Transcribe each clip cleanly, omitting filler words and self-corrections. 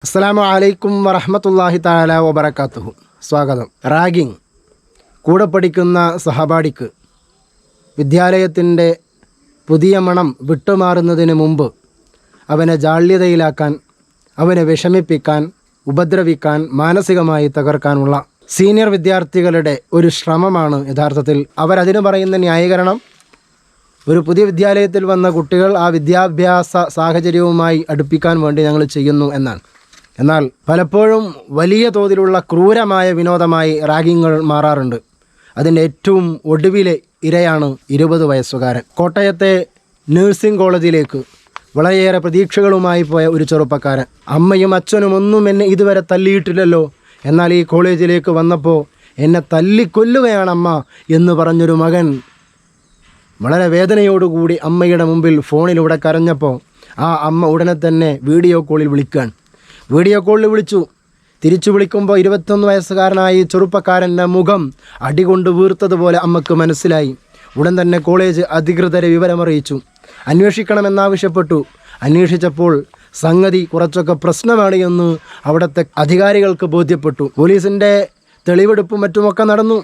അസ്സലാമു അലൈക്കും വറഹ്മത്തുള്ളാഹി തആല വബറകാതുഹു. സ്വാഗതം. റാഗിംഗ് കൂടെ പഠിക്കുന്ന സഹപാഠിക്ക് വിദ്യാലയത്തിൻ്റെ പുതിയ മണം വിട്ടുമാറുന്നതിന് മുമ്പ് അവനെ ജാള്യതയിലാക്കാൻ, അവനെ വിഷമിപ്പിക്കാൻ, ഉപദ്രവിക്കാൻ, മാനസികമായി തകർക്കാനുള്ള സീനിയർ വിദ്യാർത്ഥികളുടെ ഒരു ശ്രമമാണ് യഥാർത്ഥത്തിൽ. അവരതിന് പറയുന്ന ന്യായീകരണം ഒരു പുതിയ വിദ്യാലയത്തിൽ വന്ന കുട്ടികൾ ആ വിദ്യാഭ്യാസ സാഹചര്യവുമായി അടുപ്പിക്കാൻ വേണ്ടി ഞങ്ങൾ ചെയ്യുന്നു എന്നാണ്. എന്നാൽ പലപ്പോഴും വലിയ തോതിലുള്ള ക്രൂരമായ വിനോദമായി റാഗിങ്ങൾ മാറാറുണ്ട്. അതിൻ്റെ ഏറ്റവും ഒടുവിലെ ഇരയാണ് 20 വയസ്സുകാരൻ. കോട്ടയത്തെ നഴ്സിംഗ് കോളേജിലേക്ക് വളരെയേറെ പ്രതീക്ഷകളുമായി പോയ ഒരു ചെറുപ്പക്കാരൻ. അമ്മയും അച്ഛനും ഒന്നും എന്നെ ഇതുവരെ തല്ലിയിട്ടില്ലല്ലോ, എന്നാൽ ഈ കോളേജിലേക്ക് വന്നപ്പോൾ എന്നെ തല്ലിക്കൊല്ലുകയാണ് അമ്മ എന്ന് പറഞ്ഞൊരു മകൻ വളരെ വേദനയോടുകൂടി അമ്മയുടെ മുമ്പിൽ ഫോണിലൂടെ കരഞ്ഞപ്പോൾ ആ അമ്മ ഉടനെ തന്നെ വീഡിയോ കോളിൽ വിളിക്കുകയാണ്. വീഡിയോ കോളിൽ വിളിച്ചു. തിരിച്ചു വിളിക്കുമ്പോൾ 21 വയസ്സുകാരനായ ചെറുപ്പക്കാരൻ്റെ മുഖം അടികൊണ്ട് വീർത്തതുപോലെ അമ്മക്ക് മനസ്സിലായി. ഉടൻ തന്നെ കോളേജ് അധികൃതരെ വിവരമറിയിച്ചു. അന്വേഷിക്കണമെന്നാവശ്യപ്പെട്ടു. അന്വേഷിച്ചപ്പോൾ സംഗതി കുറച്ചൊക്കെ പ്രശ്നമാണ് എന്ന് അവിടുത്തെ അധികാരികൾക്ക് ബോധ്യപ്പെട്ടു. പോലീസിൻ്റെ തെളിവെടുപ്പും മറ്റുമൊക്കെ നടന്നു.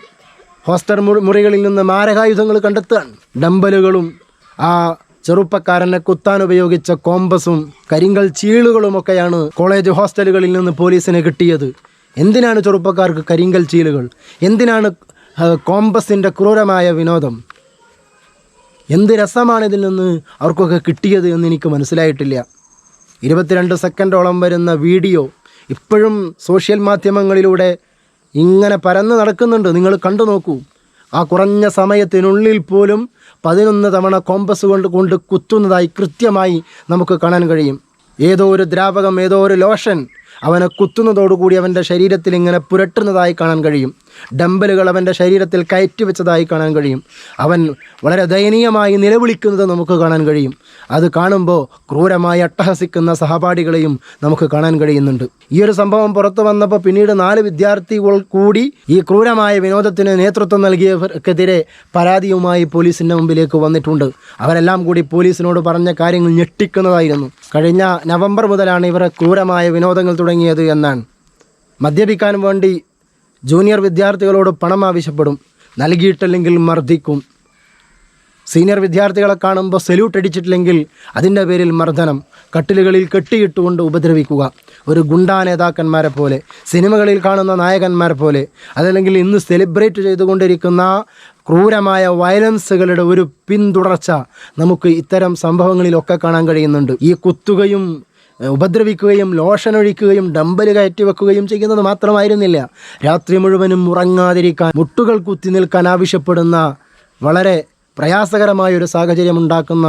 ഹോസ്റ്റൽ മുറികളിൽ നിന്ന് മാരകായുധങ്ങൾ കണ്ടെത്തുകയാണ്. ഡംബലുകളും ആ ചെറുപ്പക്കാരനെ കുത്താൻ ഉപയോഗിച്ച കോമ്പസും കരിങ്കൽ ചീളുകളുമൊക്കെയാണ് കോളേജ് ഹോസ്റ്റലുകളിൽ നിന്ന് പോലീസിന് കിട്ടിയത്. എന്തിനാണ് ചെറുപ്പക്കാർക്ക് കരിങ്കൽ ചീളുകൾ? എന്തിനാണ് കോമ്പസിൻ്റെ ക്രൂരമായ വിനോദം? എന്ത് രസമാണ് ഇതിൽ നിന്ന് അവർക്കൊക്കെ കിട്ടിയത് എന്ന് എനിക്ക് മനസ്സിലായിട്ടില്ല. 22 സെക്കൻഡോളം വരുന്ന വീഡിയോ ഇപ്പോഴും സോഷ്യൽ മാധ്യമങ്ങളിലൂടെ ഇങ്ങനെ പരന്ന് നടക്കുന്നുണ്ട്. നിങ്ങൾ കണ്ടു നോക്കൂ. ആ കുറഞ്ഞ സമയത്തിനുള്ളിൽ പോലും 11 തവണ കോമ്പസ് കൊണ്ട് കുത്തുന്നതായി കൃത്യമായി നമുക്ക് കാണാൻ കഴിയും. ഏതോ ഒരു ദ്രാവകം, ഏതോ ഒരു ലോഷൻ അവനെ കുത്തുന്നതോടുകൂടി അവൻ്റെ ശരീരത്തിൽ ഇങ്ങനെ പുരട്ടുന്നതായി കാണാൻ കഴിയും. ഡംബലുകൾ അവൻ്റെ ശരീരത്തിൽ കയറ്റി വെച്ചതായി കാണാൻ കഴിയും. അവൻ വളരെ ദയനീയമായി നിലവിളിക്കുന്നത് നമുക്ക് കാണാൻ കഴിയും. അത് കാണുമ്പോൾ ക്രൂരമായി അട്ടഹസിക്കുന്ന സഹപാഠികളെയും നമുക്ക് കാണാൻ കഴിയുന്നുണ്ട്. ഈ ഒരു സംഭവം പുറത്തു വന്നപ്പോൾ പിന്നീട് 4 വിദ്യാർത്ഥികൾ കൂടി ഈ ക്രൂരമായ വിനോദത്തിന് നേതൃത്വം നൽകിയവർക്കെതിരെ പരാതിയുമായി പോലീസിൻ്റെ മുമ്പിലേക്ക് വന്നിട്ടുണ്ട്. അവരെല്ലാം കൂടി പോലീസിനോട് പറഞ്ഞ കാര്യങ്ങൾ ഞെട്ടിക്കുന്നതായിരുന്നു. കഴിഞ്ഞ നവംബർ മുതലാണ് ഇവർ ക്രൂരമായ വിനോദങ്ങൾ തുടങ്ങിയത് എന്നാണ്. മദ്യപിക്കാൻ വേണ്ടി ജൂനിയർ വിദ്യാർത്ഥികളോട് പണം ആവശ്യപ്പെടും. നൽകിയിട്ടില്ലെങ്കിൽ മർദ്ദിക്കും. സീനിയർ വിദ്യാർത്ഥികളെ കാണുമ്പോൾ സല്യൂട്ട് അടിച്ചിട്ടില്ലെങ്കിൽ അതിൻ്റെ പേരിൽ മർദ്ദനം. കട്ടിലുകളിൽ കെട്ടിയിട്ടുകൊണ്ട് ഉപദ്രവിക്കുക. ഒരു ഗുണ്ടാ നേതാക്കന്മാരെ പോലെ, സിനിമകളിൽ കാണുന്ന നായകന്മാരെ പോലെ, അതല്ലെങ്കിൽ ഇന്ന് സെലിബ്രേറ്റ് ചെയ്തുകൊണ്ടിരിക്കുന്ന ക്രൂരമായ വയലൻസുകളുടെ ഒരു പിന്തുടർച്ച നമുക്ക് ഇത്തരം സംഭവങ്ങളിലൊക്കെ കാണാൻ കഴിയുന്നുണ്ട്. ഈ കുത്തുകയും ഉപദ്രവിക്കുകയും ലോഷനൊഴിക്കുകയും ഡംബല് കയറ്റി വെക്കുകയും ചെയ്യുന്നത് മാത്രമായിരുന്നില്ല, രാത്രി മുഴുവനും ഉറങ്ങാതിരിക്കാൻ, മുട്ടുകൾ കുത്തി നിൽക്കാൻ ആവശ്യപ്പെടുന്ന വളരെ പ്രയാസകരമായൊരു സാഹചര്യം ഉണ്ടാക്കുന്ന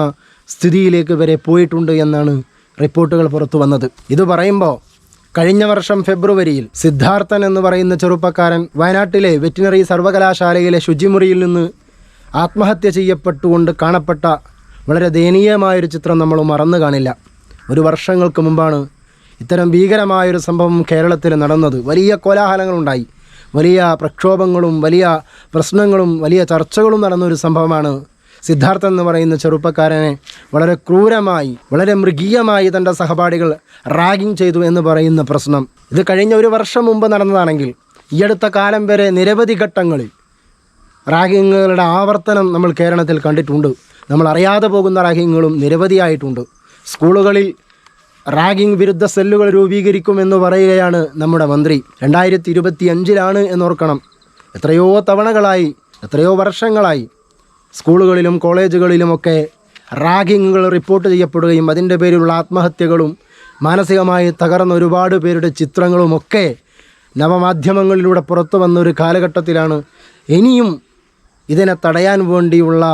സ്ഥിതിയിലേക്ക് വരെ പോയിട്ടുണ്ട് എന്നാണ് റിപ്പോർട്ടുകൾ പുറത്തു വന്നത്. ഇത് പറയുമ്പോൾ കഴിഞ്ഞ വർഷം ഫെബ്രുവരിയിൽ സിദ്ധാർത്ഥൻ എന്ന് പറയുന്ന ചെറുപ്പക്കാരൻ വയനാട്ടിലെ വെറ്റിനറി സർവകലാശാലയിലെ ശുചിമുറിയിൽ നിന്ന് ആത്മഹത്യ ചെയ്യപ്പെട്ടുകൊണ്ട് കാണപ്പെട്ട വളരെ ദയനീയമായൊരു ചിത്രം നമ്മൾ മറന്നു കാണില്ല. ഒരു വർഷങ്ങൾക്ക് മുമ്പാണ് ഇത്തരം ഭീകരമായൊരു സംഭവം കേരളത്തിൽ നടന്നത്. വലിയ കോലാഹലങ്ങളുണ്ടായി, വലിയ പ്രക്ഷോഭങ്ങളും വലിയ പ്രശ്നങ്ങളും വലിയ ചർച്ചകളും നടന്നൊരു സംഭവമാണ് സിദ്ധാർത്ഥൻ എന്ന് പറയുന്ന ചെറുപ്പക്കാരനെ വളരെ ക്രൂരമായി, വളരെ മൃഗീയമായി തൻ്റെ സഹപാഠികൾ റാഗിങ് ചെയ്തു എന്ന് പറയുന്ന പ്രശ്നം. ഇത് കഴിഞ്ഞ ഒരു വർഷം മുമ്പ് നടന്നതാണെങ്കിൽ ഈ അടുത്ത കാലം വരെ നിരവധി ഘട്ടങ്ങളിൽ റാഗിങ്ങുകളുടെ ആവർത്തനം നമ്മൾ കേരളത്തിൽ കണ്ടിട്ടുണ്ട്. നമ്മൾ അറിയാതെ പോകുന്ന റാഗിങ്ങുകളും നിരവധിയായിട്ടുണ്ട്. സ്കൂളുകളിൽ റാഗിംഗ് വിരുദ്ധ സെല്ലുകൾ രൂപീകരിക്കുമെന്ന് പറയുകയാണ് നമ്മുടെ മന്ത്രി. 2025 എന്നോർക്കണം. എത്രയോ തവണകളായി, എത്രയോ വർഷങ്ങളായി സ്കൂളുകളിലും കോളേജുകളിലുമൊക്കെ റാഗിങ്ങുകൾ റിപ്പോർട്ട് ചെയ്യപ്പെടുകയും അതിൻ്റെ പേരിലുള്ള ആത്മഹത്യകളും മാനസികമായി തകർന്ന ഒരുപാട് പേരുടെ ചിത്രങ്ങളുമൊക്കെ നവമാധ്യമങ്ങളിലൂടെ പുറത്തു വന്ന ഒരു കാലഘട്ടത്തിലാണ് ഇനിയും ഇതിനെ തടയാൻ വേണ്ടിയുള്ള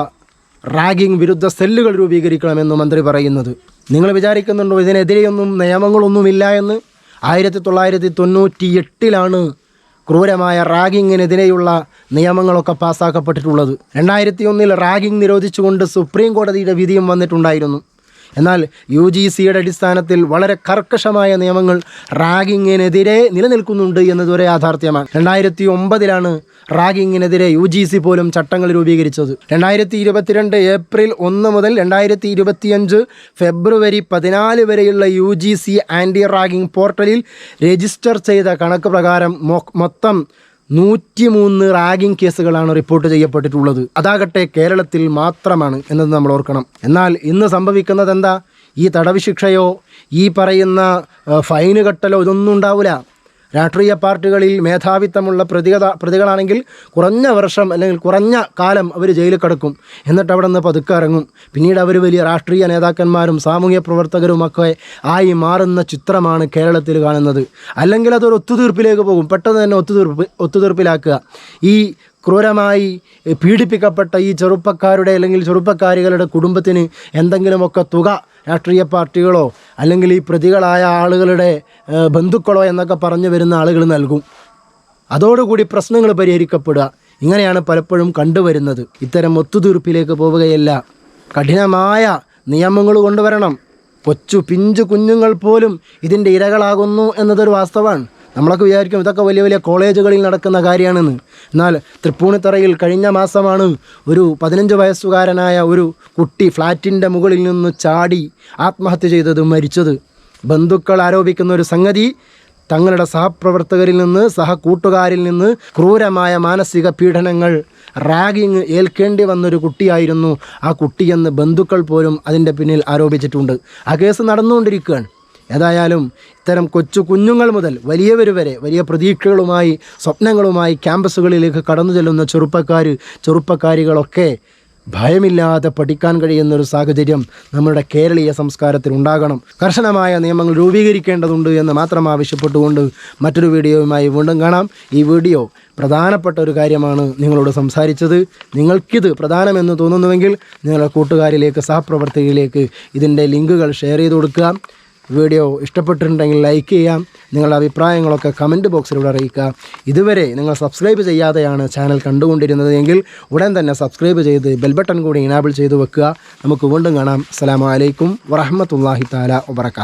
റാഗിംഗ് വിരുദ്ധ സെല്ലുകൾ രൂപീകരിക്കണമെന്ന് മന്ത്രി പറയുന്നത്. നിങ്ങൾ വിചാരിക്കുന്നുണ്ടോ ഇതിനെതിരെയൊന്നും നിയമങ്ങളൊന്നുമില്ല എന്ന്? 1998 ക്രൂരമായ റാഗിങ്ങിനെതിരെയുള്ള നിയമങ്ങളൊക്കെ പാസ്സാക്കപ്പെട്ടിട്ടുള്ളത്. 2001 റാഗിംഗ് നിരോധിച്ചുകൊണ്ട് സുപ്രീം കോടതിയുടെ വിധിയും വന്നിട്ടുണ്ടായിരുന്നു. എന്നാൽ UGCയുടെ അടിസ്ഥാനത്തിൽ വളരെ കർക്കശമായ നിയമങ്ങൾ റാഗിങ്ങിനെതിരെ നിലനിൽക്കുന്നുണ്ട് എന്നതൊരു യാഥാർത്ഥ്യമാണ്. 2009 റാഗിങ്ങിനെതിരെ UGC പോലും ചട്ടങ്ങൾ രൂപീകരിച്ചത്. 2022 ഏപ്രിൽ 1 മുതൽ 2025 ഫെബ്രുവരി 14 വരെയുള്ള UGC ആൻറ്റി റാഗിംഗ് പോർട്ടലിൽ രജിസ്റ്റർ ചെയ്ത കണക്ക് പ്രകാരം മൊത്തം 103 റാഗിംഗ് കേസുകളാണ് റിപ്പോർട്ട് ചെയ്യപ്പെട്ടിട്ടുള്ളത്. അതാകട്ടെ കേരളത്തിൽ മാത്രമാണ് എന്നത് നമ്മൾ ഓർക്കണം. എന്നാൽ ഇന്ന് സംഭവിക്കുന്നത് എന്താ? ഈ തടവ് ശിക്ഷയോ ഈ പറയുന്ന ഫൈന് കെട്ടലോ ഇതൊന്നും ഉണ്ടാവില്ല. രാഷ്ട്രീയ പാർട്ടികളിൽ മേധാവിത്വമുള്ള പ്രതികളാണെങ്കിൽ കുറഞ്ഞ വർഷം അല്ലെങ്കിൽ കുറഞ്ഞ കാലം അവർ ജയിലിൽ കിടക്കും. എന്നിട്ട് അവിടെ നിന്ന് പതുക്കെ ഇറങ്ങും. പിന്നീട് അവർ വലിയ രാഷ്ട്രീയ നേതാക്കന്മാരും സാമൂഹ്യ പ്രവർത്തകരുമൊക്കെ ആയി മാറുന്ന ചിത്രമാണ് കേരളത്തിൽ കാണുന്നത്. അല്ലെങ്കിൽ അതൊരു ഒത്തുതീർപ്പിലേക്ക് പോകും. പെട്ടെന്ന് തന്നെ ഒത്തുതീർപ്പിലാക്കുക. ഈ ക്രൂരമായി പീഡിപ്പിക്കപ്പെട്ട ഈ ചെറുപ്പക്കാരുടെ അല്ലെങ്കിൽ ചെറുപ്പക്കാരികളുടെ കുടുംബത്തിന് എന്തെങ്കിലുമൊക്കെ തുക രാഷ്ട്രീയ പാർട്ടികളോ അല്ലെങ്കിൽ ഈ പ്രതികളായ ആളുകളുടെ ബന്ധുക്കളോ എന്നൊക്കെ പറഞ്ഞു വരുന്ന ആളുകൾ നൽകും. അതോടുകൂടി പ്രശ്നങ്ങൾ പരിഹരിക്കപ്പെടുക. ഇങ്ങനെയാണ് പലപ്പോഴും കണ്ടുവരുന്നത്. ഇത്തരം ഒത്തുതീർപ്പിലേക്ക് പോവുകയല്ല, കഠിനമായ നിയമങ്ങൾ കൊണ്ടുവരണം. പിഞ്ചു കുഞ്ഞുങ്ങൾ പോലും ഇതിൻ്റെ ഇരകളാകുന്നു എന്നതൊരു വാസ്തവമാണ്. നമ്മളൊക്കെ വിചാരിക്കും ഇതൊക്കെ വലിയ വലിയ കോളേജുകളിൽ നടക്കുന്ന കാര്യമാണെന്ന്. എന്നാൽ തൃപ്പൂണിത്തറയിൽ കഴിഞ്ഞ മാസമാണ് ഒരു 15 വയസ്സുകാരനായ ഒരു കുട്ടി ഫ്ലാറ്റിൻ്റെ മുകളിൽ നിന്ന് ചാടി ആത്മഹത്യ ചെയ്തത്, മരിച്ചത്. ബന്ധുക്കൾ ആരോപിക്കുന്ന ഒരു സംഗതി, തങ്ങളുടെ സഹപ്രവർത്തകരിൽ നിന്ന് സഹകൂട്ടുകാരിൽ നിന്ന് ക്രൂരമായ മാനസിക പീഡനങ്ങൾ റാഗിങ് ഏൽക്കേണ്ടി വന്നൊരു കുട്ടിയായിരുന്നു ആ കുട്ടിയെന്ന് ബന്ധുക്കൾ പോലും അതിൻ്റെ പിന്നിൽ ആരോപിച്ചിട്ടുണ്ട്. ആ കേസ് നടന്നുകൊണ്ടിരിക്കുകയാണ്. ഏതായാലും ഇത്തരം കുഞ്ഞുങ്ങൾ മുതൽ വലിയവർ വരെ വലിയ പ്രതീക്ഷകളുമായി സ്വപ്നങ്ങളുമായി ക്യാമ്പസുകളിലേക്ക് കടന്നു ചെല്ലുന്ന ചെറുപ്പക്കാരികളൊക്കെ ഭയമില്ലാതെ പഠിക്കാൻ കഴിയുന്നൊരു സാഹചര്യം നമ്മുടെ കേരളീയ സംസ്കാരത്തിൽ ഉണ്ടാകണം. കർശനമായ നിയമങ്ങൾ രൂപീകരിക്കേണ്ടതുണ്ട് എന്ന് മാത്രം ആവശ്യപ്പെട്ടുകൊണ്ട് മറ്റൊരു വീഡിയോയുമായി വീണ്ടും കാണാം. ഈ വീഡിയോ പ്രധാനപ്പെട്ട ഒരു കാര്യമാണ് നിങ്ങളോട് സംസാരിച്ചത്. നിങ്ങൾക്കിത് പ്രധാനമെന്ന് തോന്നുന്നുവെങ്കിൽ നിങ്ങളുടെ കൂട്ടുകാരിലേക്ക് സഹപ്രവർത്തകരിലേക്ക് ഇതിൻ്റെ ലിങ്കുകൾ ഷെയർ ചെയ്ത് കൊടുക്കുക. വീഡിയോ ഇഷ്ടപ്പെട്ടിട്ടുണ്ടെങ്കിൽ ലൈക്ക് ചെയ്യാം. നിങ്ങളുടെ അഭിപ്രായങ്ങളൊക്കെ കമൻറ്റ് ബോക്സിലൂടെ അറിയിക്കുക. ഇതുവരെ നിങ്ങൾ സബ്സ്ക്രൈബ് ചെയ്യാതെയാണ് ചാനൽ കണ്ടുകൊണ്ടിരുന്നത് എങ്കിൽ ഉടൻ തന്നെ സബ്സ്ക്രൈബ് ചെയ്ത് ബെൽ ബട്ടൺ കൂടി ഇനാബിൾ ചെയ്ത് വെക്കുക. നമുക്ക് വീണ്ടും കാണാം. അസ്സലാമു അലൈക്കും വറഹ്മത്തുള്ളാഹി തആല വബറകാതുഹു.